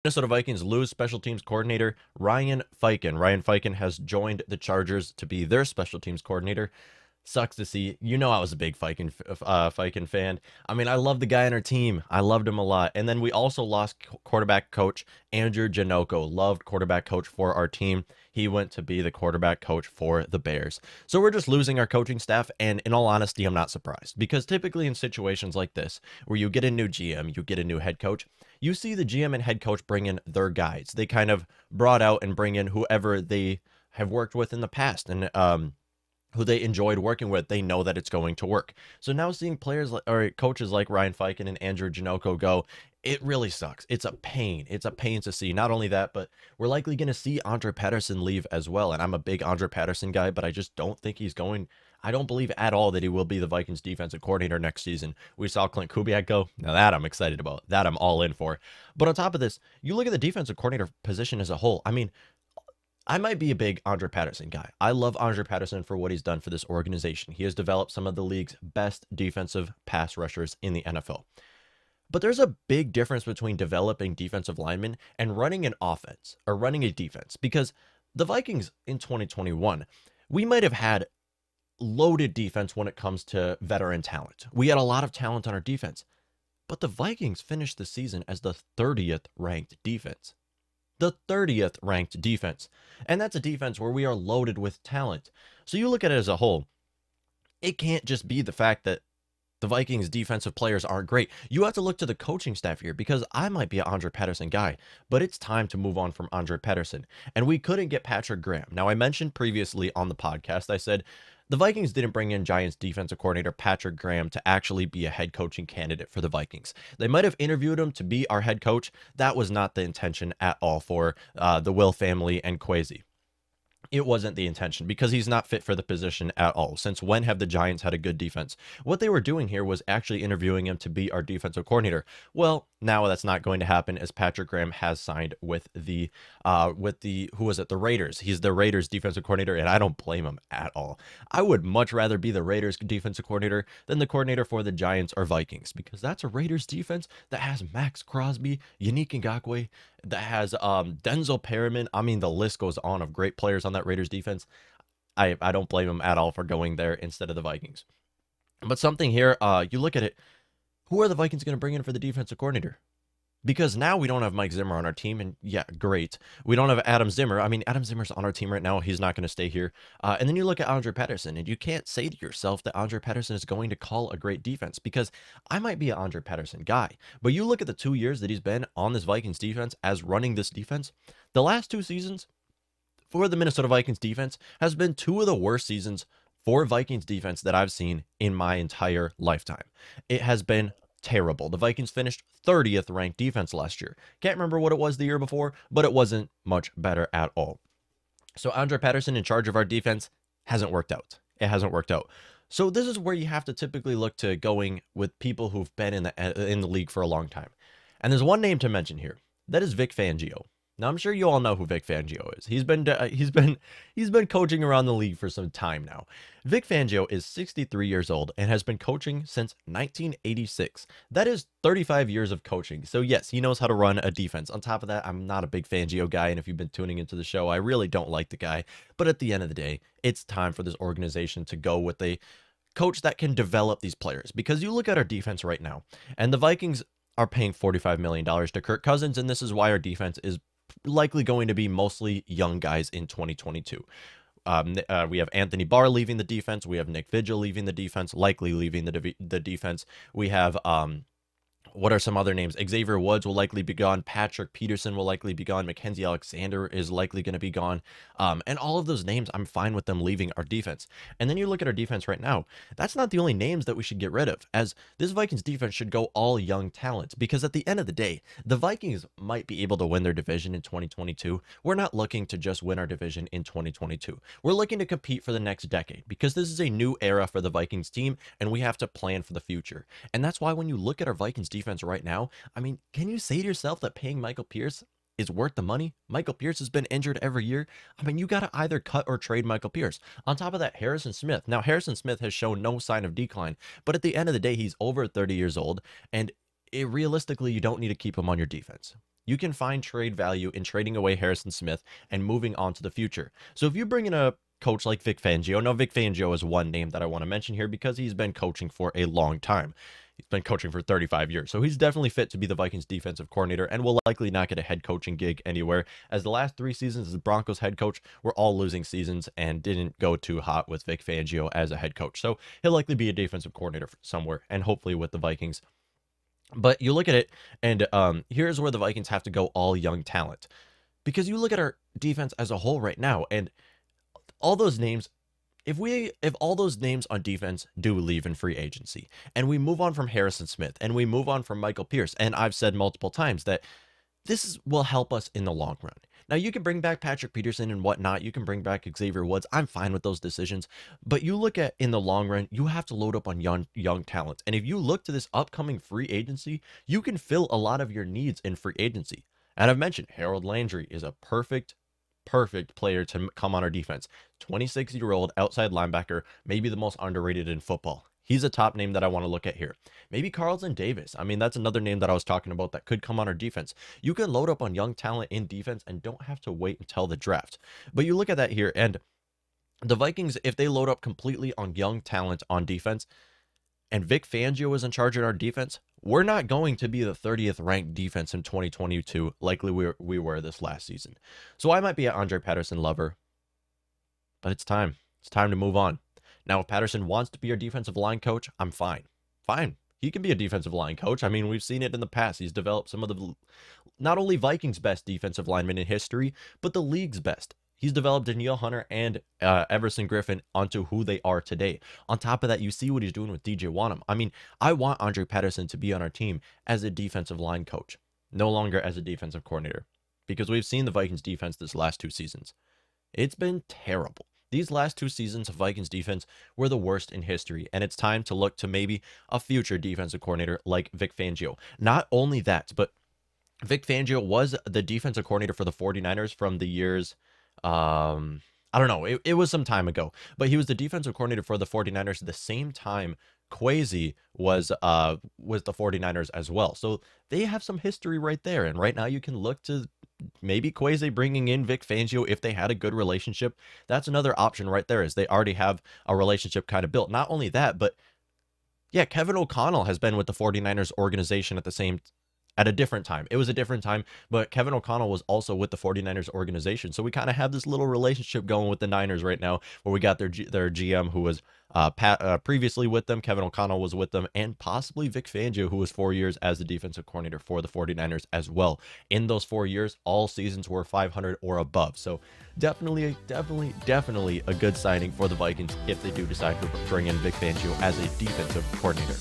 Minnesota Vikings lose special teams coordinator Ryan Fiken. Ryan Fiken has joined the Chargers to be their special teams coordinator. Sucks to see. You know, I was a big Fiken fan. I mean, I love the guy on our team. I loved him a lot. And then we also lost quarterback coach Andrew Janoko. Loved quarterback coach for our team. He went to be the quarterback coach for the Bears. So we're just losing our coaching staff. And in all honesty, I'm not surprised. Because typically in situations like this, where you get a new GM, you get a new head coach, you see the GM and head coach bring in their guys. They kind of brought out and bring in whoever they have worked with in the past. And, who they enjoyed working with, they know that it's going to work. So now seeing players or coaches like Ryan Fiken and Andrew Janoko go, it really sucks. It's a pain. It's a pain to see. Not only that, but we're likely going to see Andre Patterson leave as well. And I'm a big Andre Patterson guy, but I just don't think he's going. I don't believe at all that he will be the Vikings defensive coordinator next season. We saw Clint Kubiak go. Now that I'm excited about. That I'm all in for. But on top of this, you look at the defensive coordinator position as a whole. I mean, I might be a big Andre Patterson guy. I love Andre Patterson for what he's done for this organization. He has developed some of the league's best defensive pass rushers in the NFL. But there's a big difference between developing defensive linemen and running an offense or running a defense, because the Vikings in 2021, we might have had loaded defense when it comes to veteran talent. We had a lot of talent on our defense, but the Vikings finished the season as the 30th ranked defense. The 30th ranked defense. And that's a defense where we are loaded with talent. So you look at it as a whole, it can't just be the fact that the Vikings defensive players aren't great. You have to look to the coaching staff here, because I might be an Andre Patterson guy, but it's time to move on from Andre Patterson. And we couldn't get Patrick Graham. Now, I mentioned previously on the podcast, I said the Vikings didn't bring in Giants defensive coordinator Patrick Graham to actually be a head coaching candidate for the Vikings. They might have interviewed him to be our head coach. That was not the intention at all for the Will family and Kwesi. It wasn't the intention, because he's not fit for the position at all. Since when have the Giants had a good defense? What they were doing here was actually interviewing him to be our defensive coordinator. Well, now that's not going to happen, as Patrick Graham has signed with the who was it? The Raiders. He's the Raiders defensive coordinator, and I don't blame him at all. I would much rather be the Raiders defensive coordinator than the coordinator for the Giants or Vikings, because that's a Raiders defense that has Max Crosby, Yannick Ngakoue, that has Denzel Perryman. I mean, the list goes on of great players on that Raiders defense. I don't blame him at all for going there instead of the Vikings. But something here, you look at it, who are the Vikings going to bring in for the defensive coordinator? Because now we don't have Mike Zimmer on our team, and yeah, great. We don't have Adam Zimmer. I mean, Adam Zimmer's on our team right now. He's not going to stay here. And then you look at Andre Patterson, and you can't say to yourself that Andre Patterson is going to call a great defense, because I might be an Andre Patterson guy. But you look at the 2 years that he's been on this Vikings defense as running this defense, the last 2 seasons for the Minnesota Vikings defense has been 2 of the worst seasons for Vikings defense that I've seen in my entire lifetime. It has been terrible. The Vikings finished 30th ranked defense last year. Can't remember what it was the year before, but it wasn't much better at all. So Andre Patterson in charge of our defense hasn't worked out. It hasn't worked out. So this is where you have to typically look to going with people who've been in the league for a long time. And there's one name to mention here. That is Vic Fangio. Now, I'm sure you all know who Vic Fangio is. He's been coaching around the league for some time now. Vic Fangio is 63 years old and has been coaching since 1986. That is 35 years of coaching. So yes, he knows how to run a defense. On top of that, I'm not a big Fangio guy, and if you've been tuning into the show, I really don't like the guy. But at the end of the day, it's time for this organization to go with a coach that can develop these players. Because you look at our defense right now, and the Vikings are paying $45 million to Kirk Cousins, and this is why our defense is likely going to be mostly young guys in 2022. We have Anthony Barr leaving the defense. We have Nick Vigil leaving the defense, likely leaving the defense. We have what are some other names? Xavier Woods will likely be gone. Patrick Peterson will likely be gone. Mackenzie Alexander is likely going to be gone. And all of those names, I'm fine with them leaving our defense. And then you look at our defense right now. That's not the only names that we should get rid of, as this Vikings defense should go all young talent. Because at the end of the day, the Vikings might be able to win their division in 2022. We're not looking to just win our division in 2022. We're looking to compete for the next decade, because this is a new era for the Vikings team, and we have to plan for the future. And that's why when you look at our Vikings defense right now, I mean, can you say to yourself that paying Michael Pierce is worth the money? Michael Pierce has been injured every year. I mean, you got to either cut or trade Michael Pierce. On top of that, Harrison Smith. Now, Harrison Smith has shown no sign of decline, but at the end of the day, he's over 30 years old, and realistically, you don't need to keep him on your defense. You can find trade value in trading away Harrison Smith and moving on to the future. So if you bring in a coach like Vic Fangio, now Vic Fangio is one name that I want to mention here because he's been coaching for a long time. He's been coaching for 35 years, so he's definitely fit to be the Vikings defensive coordinator and will likely not get a head coaching gig anywhere, as the last 3 seasons as the Broncos head coach were all losing seasons and didn't go too hot with Vic Fangio as a head coach. So he'll likely be a defensive coordinator somewhere, and hopefully with the Vikings. But you look at it, and here's where the Vikings have to go all young talent. Because you look at our defense as a whole right now, and all those names, if all those names on defense do leave in free agency, and we move on from Harrison Smith, and we move on from Michael Pierce, and I've said multiple times that will help us in the long run. Now, you can bring back Patrick Peterson and whatnot. You can bring back Xavier Woods. I'm fine with those decisions. But you look at, in the long run, you have to load up on young talent. And if you look to this upcoming free agency, you can fill a lot of your needs in free agency. And I've mentioned Harold Landry is a perfect player to come on our defense. 26-year-old outside linebacker, maybe the most underrated in football. He's a top name that I want to look at here. Maybe Carlson Davis. I mean, that's another name that I was talking about that could come on our defense. You can load up on young talent in defense and don't have to wait until the draft. But you look at that here, and the Vikings, if they load up completely on young talent on defense, and Vic Fangio is in charge of our defense, we're not going to be the 30th ranked defense in 2022 likely we were this last season. So I might be an Andre Patterson lover, but it's time. It's time to move on. Now, if Patterson wants to be our defensive line coach, I'm fine. Fine. He can be a defensive line coach. I mean, we've seen it in the past. He's developed some of the, not only Vikings' best defensive linemen in history, but the league's best. He's developed Danielle Hunter and Everson Griffin onto who they are today. On top of that, you see what he's doing with DJ Wanham. I mean, I want Andre Patterson to be on our team as a defensive line coach, no longer as a defensive coordinator, because we've seen the Vikings defense this last 2 seasons. It's been terrible. These last 2 seasons of Vikings defense were the worst in history, and it's time to look to maybe a future defensive coordinator like Vic Fangio. Not only that, but Vic Fangio was the defensive coordinator for the 49ers from the years, I don't know, it was some time ago, but he was the defensive coordinator for the 49ers at the same time Kwesi was the 49ers as well. So they have some history right there, and right now you can look to maybe Kwesi bringing in Vic Fangio if they had a good relationship. That's another option right there, is they already have a relationship kind of built. Not only that, but yeah, Kevin O'Connell has been with the 49ers organization at a different time. It was a different time, but Kevin O'Connell was also with the 49ers organization. So we kind of have this little relationship going with the Niners right now, where we got their GM who was previously with them. Kevin O'Connell was with them, and possibly Vic Fangio, who was 4 years as the defensive coordinator for the 49ers as well. In those 4 years, all seasons were 500 or above. So definitely a good signing for the Vikings if they do decide to bring in Vic Fangio as a defensive coordinator.